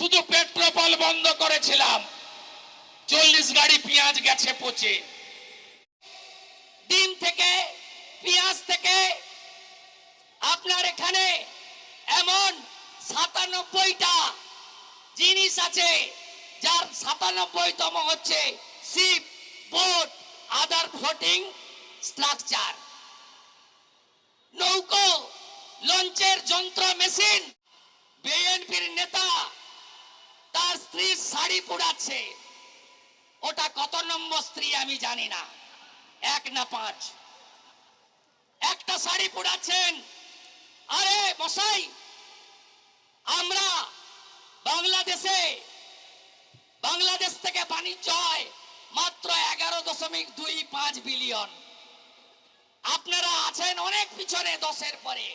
শুধু পেট্রোল বন্ধ করেছিলাম, 40 গাড়ি পেঁয়াজ গেছে পচে। ডিম থেকে, পেঁয়াজ থেকে আপনার এখানে এমন 97টা জিনিস আছে, যার 97তম হচ্ছে শিপ, বোট, আদার ফ্লোটিং স্ট্রাকচার। নৌকো, লঞ্চের যন্ত্র, মেশিন। বিএনপির নেতা তার স্ত্রীর শাড়ি পোড়াচ্ছে, ওটা কত নম্বর স্ত্রী আমি জানি না, 1 না 5। একটা শাড়ি পোড়াচ্ছেন। আরে মশাই, আমরা বাংলাদেশ থেকে বাণিজ্য হয় মাত্র 11.25 বিলিয়ন। আপনারা আছেন অনেক পিছনে, 10-এর পরে।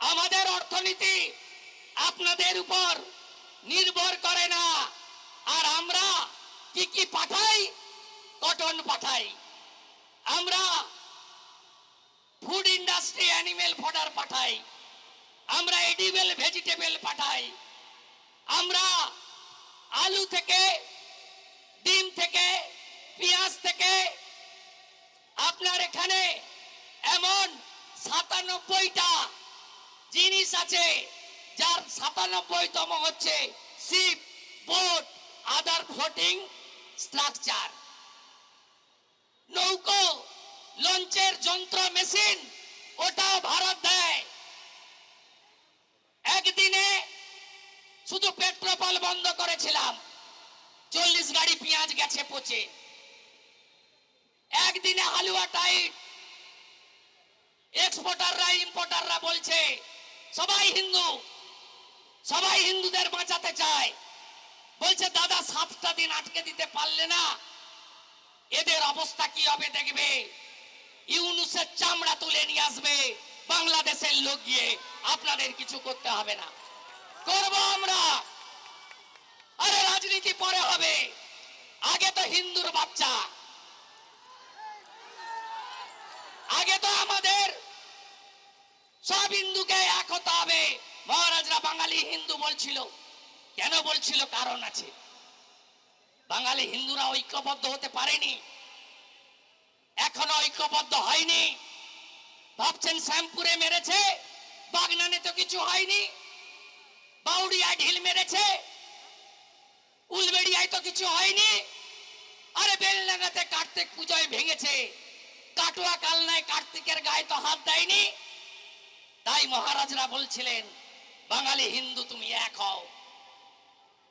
আমাদের অর্থনীতি আপনাদের উপর নির্ভর করে না। আর আমরা কি পাঠাই? কটন পাঠাই। আমরা ফুড ইন্ডাস্ট্রি, অ্যানিমেল ফডার পাঠাই। আমরা এডিবল ভেজিটেবল পাঠাই। আমরা আলু থেকে, ডিম থেকে, পেঁয়াজ থেকে আপনার এখানে এমন 97টা জিনিস আছে, যার 97তম হচ্ছে শিপ, বোট, আদার ফ্লোটিং স্ট্রাকচার। নৌকো, লঞ্চের যন্ত্র, মেশিন, ওটাও ভারত দেয়। একদিনে শুধু পেট্রোল বন্ধ করেছিলাম, 40 গাড়ি পেঁয়াজ গেছে পচে। একদিনে হালুয়া টাইট। এক্সপোর্টাররা, ইম্পোর্টাররা বলছে সবাই হিন্দু, সবাই হিন্দুদের বাঁচাতে চায়। বলছে দাদা 7টা দিন আটকে দিতে পারলে না, এদের অবস্থা কি হবে দেখবে। ইউনুসের চামড়া তুলে নিয়ে আসবে বাংলাদেশের লোক গিয়ে। আপনাদের কিছু করতে হবে না, করব আমরা। আরে রাজনীতি পরে হবে, আগে তো হিন্দুর বাচ্চা, আগে তো আমাদের সব হিন্দুকে এক হতে হবে। মহারাজরা বাঙালি হিন্দু বলছিল, কেন বলছিল? কারণ আছে। বাঙালি হিন্দুরা ঐক্যবদ্ধ হতে পারেনি, এখনো ঐক্যবদ্ধ হয়নি। ভাবছেন শ্যামপুরে মেরেছে, বাগনানে তো কিছু হয়নি। বাউড়িয়ায় ঢিল মেরেছে, উলবেড়িয়ায় তো কিছু হয়নি। আরে বেলডাঙ্গাতে কার্তিক পুজোয় ভেঙেছে, কাটুয়া কালনায় কার্তিকের গায়ে তো হাত দেয়নি। তাই মহারাজরা বলছিলেন বাঙালি হিন্দু তুমি এক হও।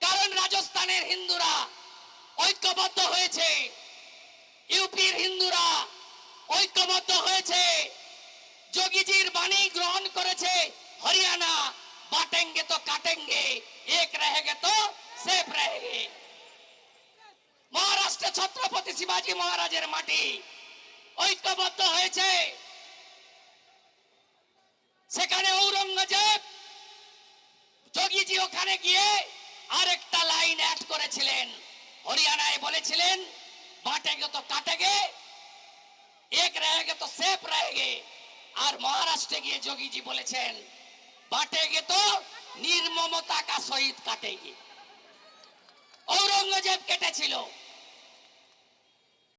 কারণ রাজস্থানের হিন্দুরা ঐক্যবদ্ধ হয়েছে, ইউপির হিন্দুরা ঐক্যবদ্ধ হয়েছে, যোগীজির বাণী গ্রহণ করেছে। হরিয়ানা বাটেঙ্গে তো কাটেঙ্গে, এক রহেগে তো সেফ রহেগে। মহারাষ্ট্রে ছত্রপতি শিবাজী মহারাজের মাটি ঐক্যবদ্ধ হয়েছে। সেখানে ঔরঙ্গজেব, যোগীজি ওখানে গিয়ে আরেকটা লাইন অ্যাড করেছিলেন। হরিয়ানায় বলেছিলেন বাটেগে তো কাটেগে, এক রহেগে তো সেফ রহেগে। আর মহারাষ্ট্রে গিয়ে যোগীজি বলেছেন বাটেগে তো নির্মমতা কা সহিত কাটেগে। ঔরঙ্গজেব কেটেছিল,